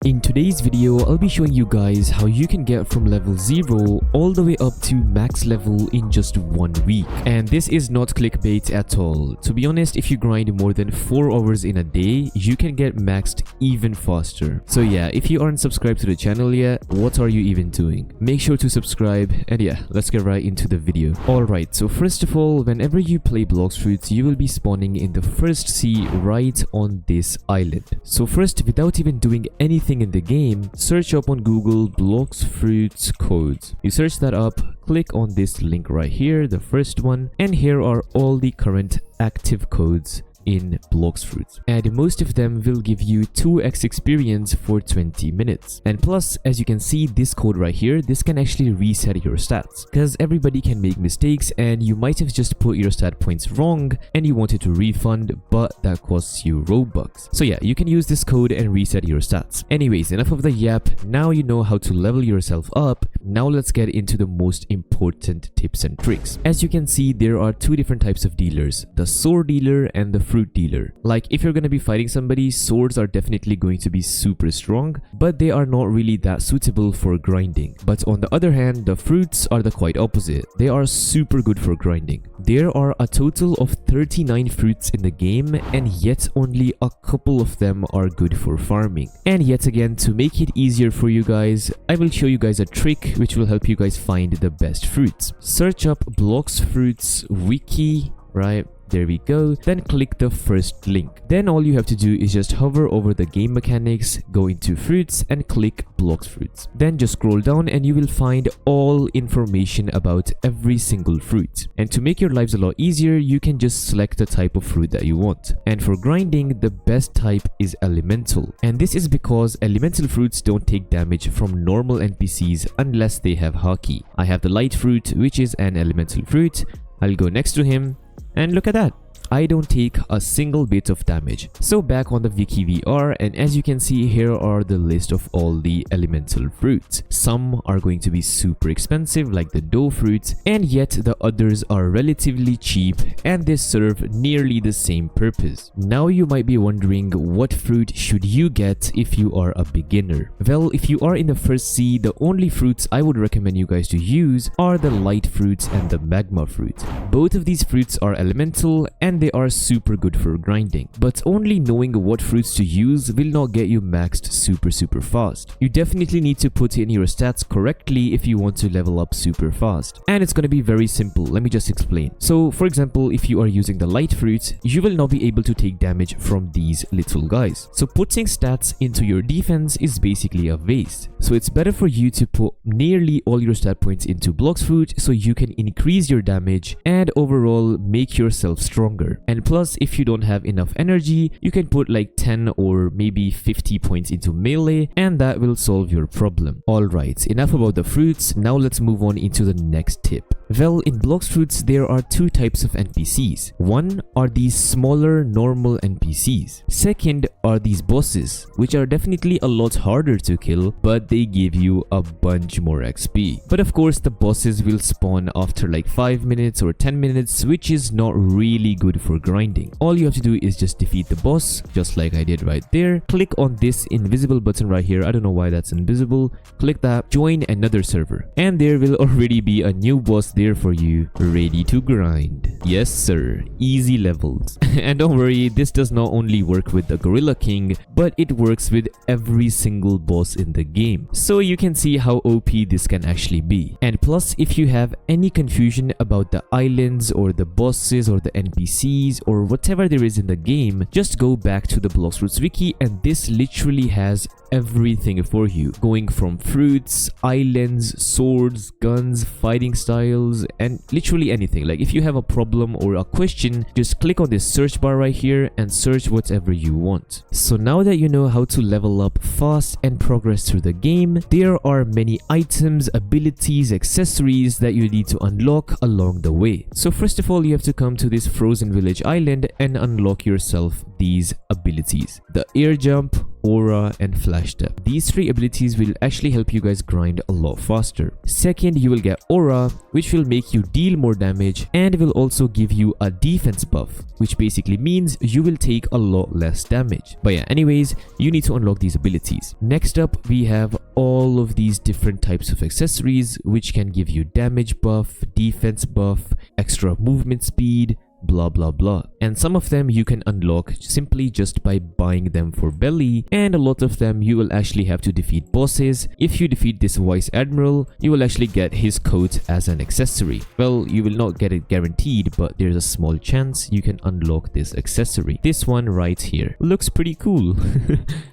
In today's video, I'll be showing you guys how you can get from level 0 all the way up to max level in just 1 week. And this is not clickbait at all. To be honest, if you grind more than 4 hours in a day, you can get maxed even faster. So yeah, if you aren't subscribed to the channel yet, what are you even doing? Make sure to subscribe, and yeah, let's get right into the video. Alright, so first of all, whenever you play Blox Fruits, you will be spawning in the first sea right on this island. So first, without even doing anything in the game, search up on Google Blox Fruits codes. You search that up, click on this link right here, the first one, and here are all the current active codes in Blox Fruits, and most of them will give you 2x experience for 20 minutes. And plus, as you can see, this code right here, this can actually reset your stats, because everybody can make mistakes and you might have just put your stat points wrong and you wanted to refund, but that costs you Robux. So yeah, you can use this code and reset your stats. Anyways, enough of the yap. Now you know how to level yourself up. Now let's get into the most important tips and tricks. As you can see, there are two different types of dealers, the sword dealer and the fruit dealer. Like, if you're going to be fighting somebody, swords are definitely going to be super strong, but they are not really that suitable for grinding. But on the other hand, the fruits are the quite opposite. They are super good for grinding. There are a total of 39 fruits in the game, and yet only a couple of them are good for farming. And yet again, to make it easier for you guys, I will show you guys a trick which will help you guys find the best fruits. Search up Blox Fruits wiki, right? There we go. Then click the first link. Then all you have to do is just hover over the game mechanics, go into fruits and click Blox Fruits. Then just scroll down and you will find all information about every single fruit. And to make your lives a lot easier, you can just select the type of fruit that you want. And for grinding, the best type is elemental. And this is because elemental fruits don't take damage from normal NPCs unless they have haki. I have the light fruit, which is an elemental fruit. I'll go next to him. And look at that, I don't take a single bit of damage. So back on the wiki we are, and as you can see, here are the list of all the elemental fruits. Some are going to be super expensive like the dough fruits, and yet the others are relatively cheap and they serve nearly the same purpose. Now you might be wondering, what fruit should you get if you are a beginner? Well, if you are in the first sea, the only fruits I would recommend you guys to use are the light fruits and the magma fruit. Both of these fruits are elemental and they are super good for grinding, but only knowing what fruits to use will not get you maxed super fast. You definitely need to put in your stats correctly if you want to level up super fast, and it's going to be very simple. Let me just explain. So for example, if you are using the light fruits, you will not be able to take damage from these little guys, so putting stats into your defense is basically a waste. So it's better for you to put nearly all your stat points into Blox Fruit so you can increase your damage and overall make yourself stronger. And plus, if you don't have enough energy, you can put like 10 or maybe 50 points into melee, and that will solve your problem. Alright, enough about the fruits. Now let's move on into the next tip. Well, in Blox Fruits, there are two types of NPCs. One are these smaller normal NPCs. Second are these bosses, which are definitely a lot harder to kill, but they give you a bunch more XP. But of course, the bosses will spawn after like 5 minutes or 10 minutes, which is not really good for grinding. All you have to do is just defeat the boss, just like I did right there. Click on this invisible button right here. I don't know why that's invisible. Click that, join another server, and there will already be a new boss there for you, ready to grind. Yes sir, easy levels. And don't worry, this does not only work with the Gorilla King, but it works with every single boss in the game. So you can see how OP this can actually be. And plus, if you have any confusion about the islands or the bosses or the NPCs or whatever there is in the game, just go back to the Blox Fruits wiki, and this literally has everything for you, going from fruits, islands, swords, guns, fighting styles, and literally anything. Like, if you have a problem or a question, just click on this search bar right here and search whatever you want. So now that you know how to level up fast and progress through the game, there are many items, abilities, accessories that you need to unlock along the way. So first of all, you have to come to this frozen village island and unlock yourself these abilities: the air jump, aura, and flash step. These 3 abilities will actually help you guys grind a lot faster. Second, you will get aura, which will make you deal more damage and will also give you a defense buff, which basically means you will take a lot less damage. But yeah, anyways, you need to unlock these abilities. Next up, we have all of these different types of accessories which can give you damage buff, defense buff, extra movement speed, blah blah blah, and some of them you can unlock simply just by buying them for belly, and a lot of them you will actually have to defeat bosses. If you defeat this Vice Admiral, you will actually get his coat as an accessory. Well, you will not get it guaranteed, but there's a small chance you can unlock this accessory. This one right here looks pretty cool.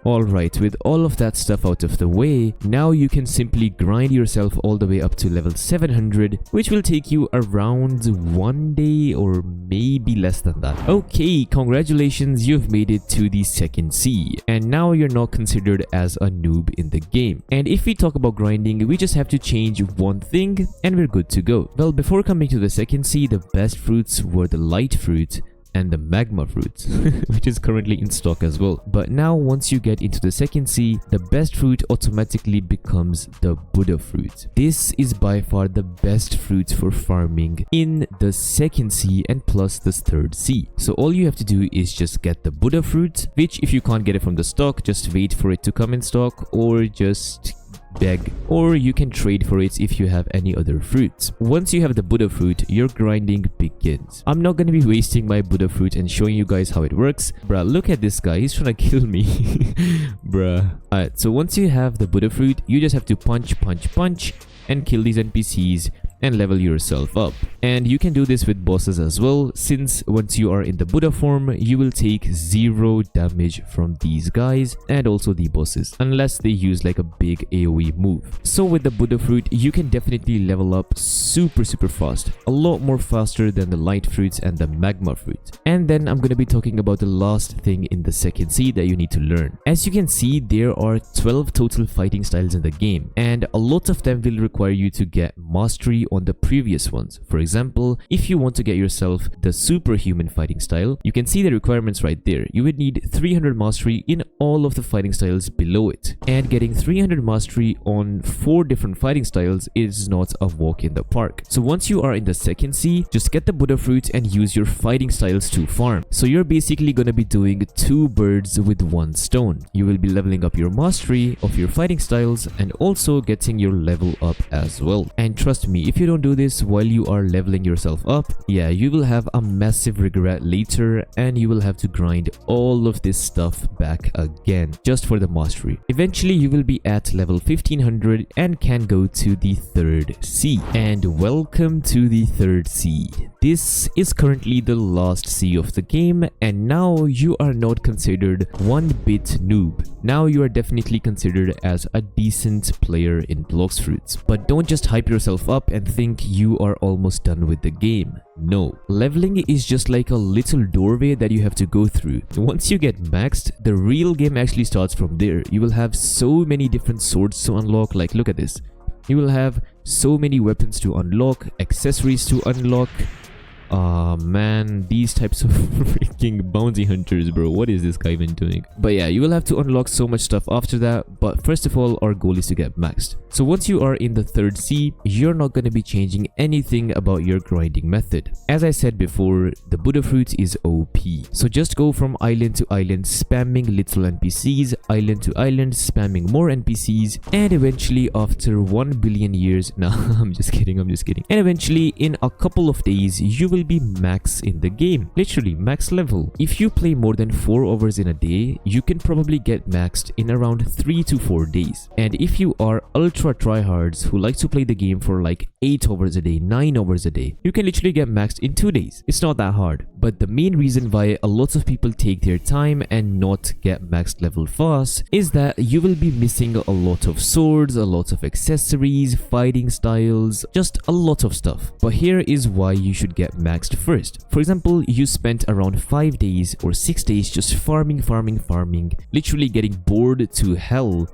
Alright, with all of that stuff out of the way, now you can simply grind yourself all the way up to level 700, which will take you around 1 day or maybe less than that. Okay, congratulations, you've made it to the second sea, and now you're not considered as a noob in the game. And if we talk about grinding, we just have to change one thing and we're good to go. Well, before coming to the second sea, the best fruits were the light fruit and the magma fruit, which is currently in stock as well. But now once you get into the second sea, the best fruit automatically becomes the Buddha fruit. This is by far the best fruit for farming in the second sea and plus the third sea. So all you have to do is just get the Buddha fruit, which if you can't get it from the stock, just wait for it to come in stock or just beg, or you can trade for it if you have any other fruits. Once you have the Buddha fruit, your grinding begins. I'm not gonna be wasting my Buddha fruit and showing you guys how it works. Bruh, look at this guy, he's trying to kill me. Bruh. Alright, so once you have the Buddha fruit, you just have to punch and kill these NPCs and level yourself up. And you can do this with bosses as well, since once you are in the Buddha form, you will take 0 damage from these guys and also the bosses, unless they use like a big AoE move. So with the Buddha fruit, you can definitely level up super fast, a lot more faster than the light fruits and the magma fruit. And then I'm gonna be talking about the last thing in the second sea that you need to learn. As you can see, there are 12 total fighting styles in the game, and a lot of them will require you to get mastery on the previous ones. For example, if you want to get yourself the superhuman fighting style, you can see the requirements right there. You would need 300 mastery in all of the fighting styles below it, and getting 300 mastery on 4 different fighting styles is not a walk in the park. So once you are in the second sea, just get the Buddha fruit and use your fighting styles to farm. So you're basically gonna be doing 2 birds with 1 stone. You will be leveling up your mastery of your fighting styles and also getting your level up as well. And trust me, if you don't do this while you are leveling yourself up, yeah, you will have a massive regret later and you will have to grind all of this stuff back again just for the mastery. Eventually you will be at level 1500 and can go to the third sea. And welcome to the third sea. This is currently the last sea of the game, and now you are not considered one bit noob. Now you are definitely considered as a decent player in Blox fruits. But don't just hype yourself up and think you are almost done with the game. No, leveling is just like a little doorway that you have to go through. Once you get maxed, the real game actually starts from there. You will have so many different swords to unlock, like look at this. You will have so many weapons to unlock, accessories to unlock. Man, these types of freaking bounty hunters, bro. What is this guy even doing? But yeah, you will have to unlock so much stuff after that. But first of all, our goal is to get maxed. So once you are in the third sea, you're not going to be changing anything about your grinding method. As I said before, the Buddha fruit is OP. So just go from island to island, spamming little NPCs, island to island, spamming more NPCs, and eventually after 1 billion years, nah, I'm just kidding. And eventually in a couple of days, you will be max in the game, literally max level. If you play more than 4 hours in a day, you can probably get maxed in around 3 to 4 days. And if you are ultra tryhards who like to play the game for like 8 hours a day, 9 hours a day, you can literally get maxed in 2 days. It's not that hard. But the main reason why a lot of people take their time and not get maxed level fast is that you will be missing a lot of swords, a lot of accessories, fighting styles, just a lot of stuff. But here is why you should get maxed first. For example, you spent around 5 days or 6 days just farming, literally getting bored to hell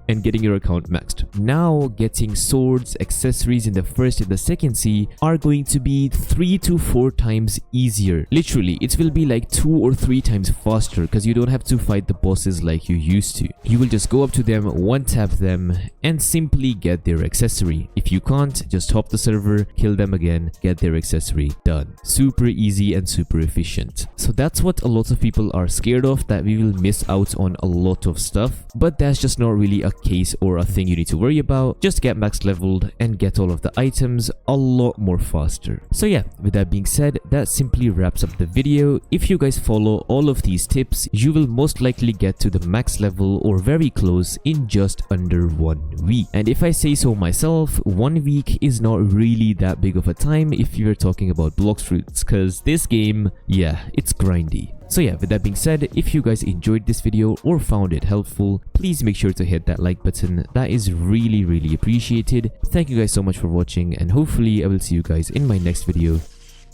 and getting your account maxed. Now getting swords, accessories in the first and the second sea are going to be 3 to 4 times easier easier. Literally, it will be like 2 or 3 times faster because you don't have to fight the bosses like you used to. You will just go up to them, one tap them, and simply get their accessory. If you can't, just hop the server, kill them again, get their accessory, done. Super easy and super efficient. So that's what a lot of people are scared of, that we will miss out on a lot of stuff, but that's just not really a case or a thing you need to worry about. Just get max leveled and get all of the items a lot more faster. So yeah, with that being said, that simply wraps up the video. If you guys follow all of these tips, you will most likely get to the max level or very close in just under 1 week. And if I say so myself, 1 week is not really that big of a time if you're talking about Blox fruits, because this game, yeah, it's grindy. So yeah, with that being said, if you guys enjoyed this video or found it helpful, please make sure to hit that like button. That is really appreciated. Thank you guys so much for watching, and hopefully I will see you guys in my next video.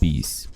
Peace.